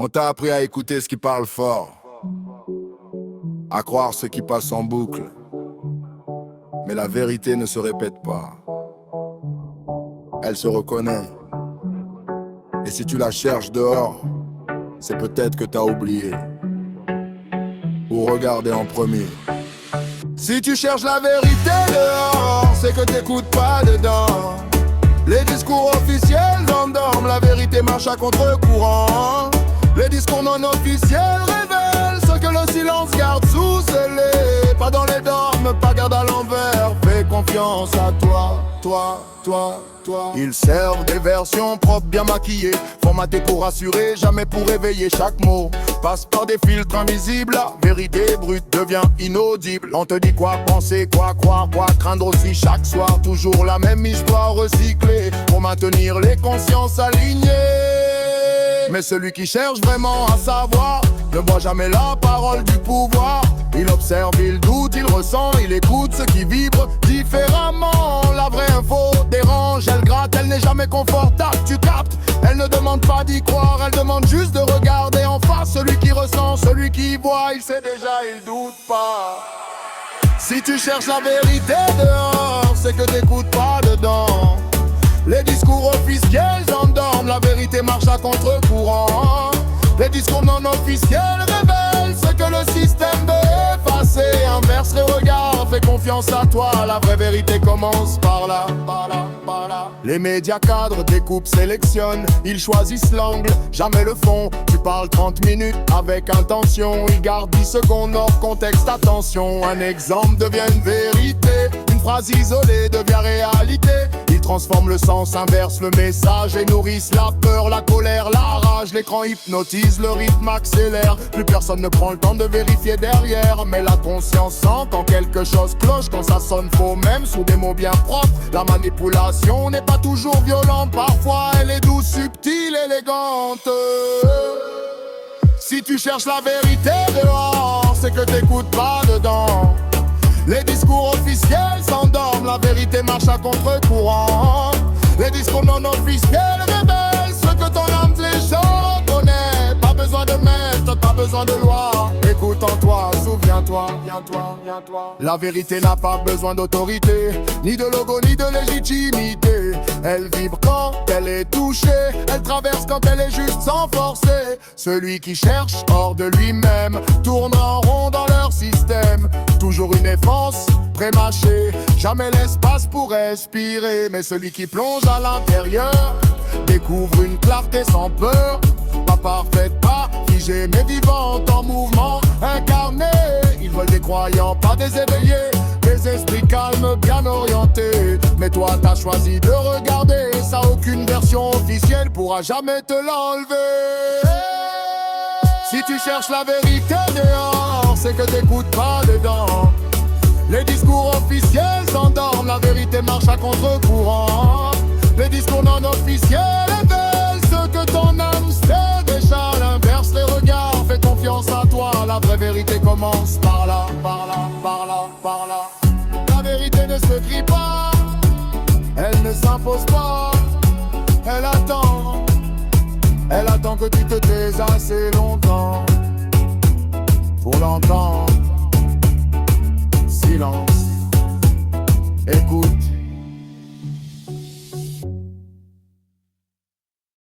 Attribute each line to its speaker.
Speaker 1: On t'a appris à écouter ce qui parle fort, à croire ce qui passe en boucle. Mais la vérité ne se répète pas. Elle se reconnaît. Et si tu la cherches dehors, c'est peut-être que t'as oublié. Ou regardé en premier. Si tu cherches la vérité dehors, c'est que t'écoutes pas dedans. Les discours officiels endorment, la vérité marche à contre-courant. Les discours non officiels révèlent ce que le silence garde sous scellé. Pas dans les dogmes, pas garde à l'envers. Fais confiance à toi. Ils servent des versions propres bien maquillées, formatées pour rassurer, jamais pour réveiller. Chaque mot passe par des filtres invisibles. La vérité brute devient inaudible. On te dit quoi penser, quoi croire, quoi craindre aussi. Chaque soir, toujours la même histoire recyclée pour maintenir les consciences alignées. Mais celui qui cherche vraiment à savoir ne voit jamais la parole du pouvoir. Il observe, il doute, il ressent, il écoute ce qui vibre différemment. La vraie info dérange, elle gratte, elle n'est jamais confortable, tu captes. Elle ne demande pas d'y croire, elle demande juste de regarder en face. Celui qui ressent, celui qui voit, il sait déjà, il doute pas. Si tu cherches la vérité dehors, c'est que t'écoutes pas dedans. Les discours officiels endorment, la vérité marche à contre-courant. Les discours non officiels révèlent ce que le système veut effacer. Inverse les regards, fais confiance à toi. La vraie vérité commence par là. Les médias cadres découpent, sélectionnent. Ils choisissent l'angle, jamais le fond. Tu parles 30 minutes avec intention. Ils gardent 10 secondes hors contexte, attention. Un exemple devient une vérité, une phrase isolée devient réalité. Ils transforment le sens, inversent le message et nourrissent la peur, la colère, la rage. L'écran hypnotise, le rythme accélère. Plus personne ne prend le temps de vérifier derrière. Mais la conscience sent quand quelque chose cloche, quand ça sonne faux, même sous des mots bien propres. La manipulation n'est pas toujours violente, parfois elle est douce, subtile, élégante. Si tu cherches la vérité dehors, c'est que t'écoutes pas dedans. Les discours officiels s'endorment, la vérité marche à contre-courant. Les discours non officiels révèlent ce que ton âme les gens connaît. Pas besoin de maître, pas besoin de loi. Écoute en toi, souviens-toi, viens-toi. La vérité n'a pas besoin d'autorité, ni de logo, ni de légitimité. Elle vibre quand elle est touchée, elle traverse quand elle est juste sans forcer. Celui qui cherche hors de lui-même tourne en rond dans leur système. Toujours une défense prémâchée, jamais l'espace pour respirer. Mais celui qui plonge à l'intérieur découvre une clarté sans peur. Pas parfaite, pas figée, mais vivante en mouvement, incarnée. Ils veulent des croyants, pas des éveillés, des esprits calmes, bien orientés. Mais toi t'as choisi de regarder ça, aucune version officielle pourra jamais te l'enlever. Si tu cherches la vérité dehors, c'est que t'écoutes pas dedans. Les discours officiels s'endorment, la vérité marche à contre-courant. Les discours non officiels révèlent ce que ton âme sait déjà. L'inverse les regards, fais confiance à toi. La vraie vérité commence par là. La vérité ne se crie pas, elle ne s'impose pas. Elle attend que tu te taises assez longtemps pour l'entendre.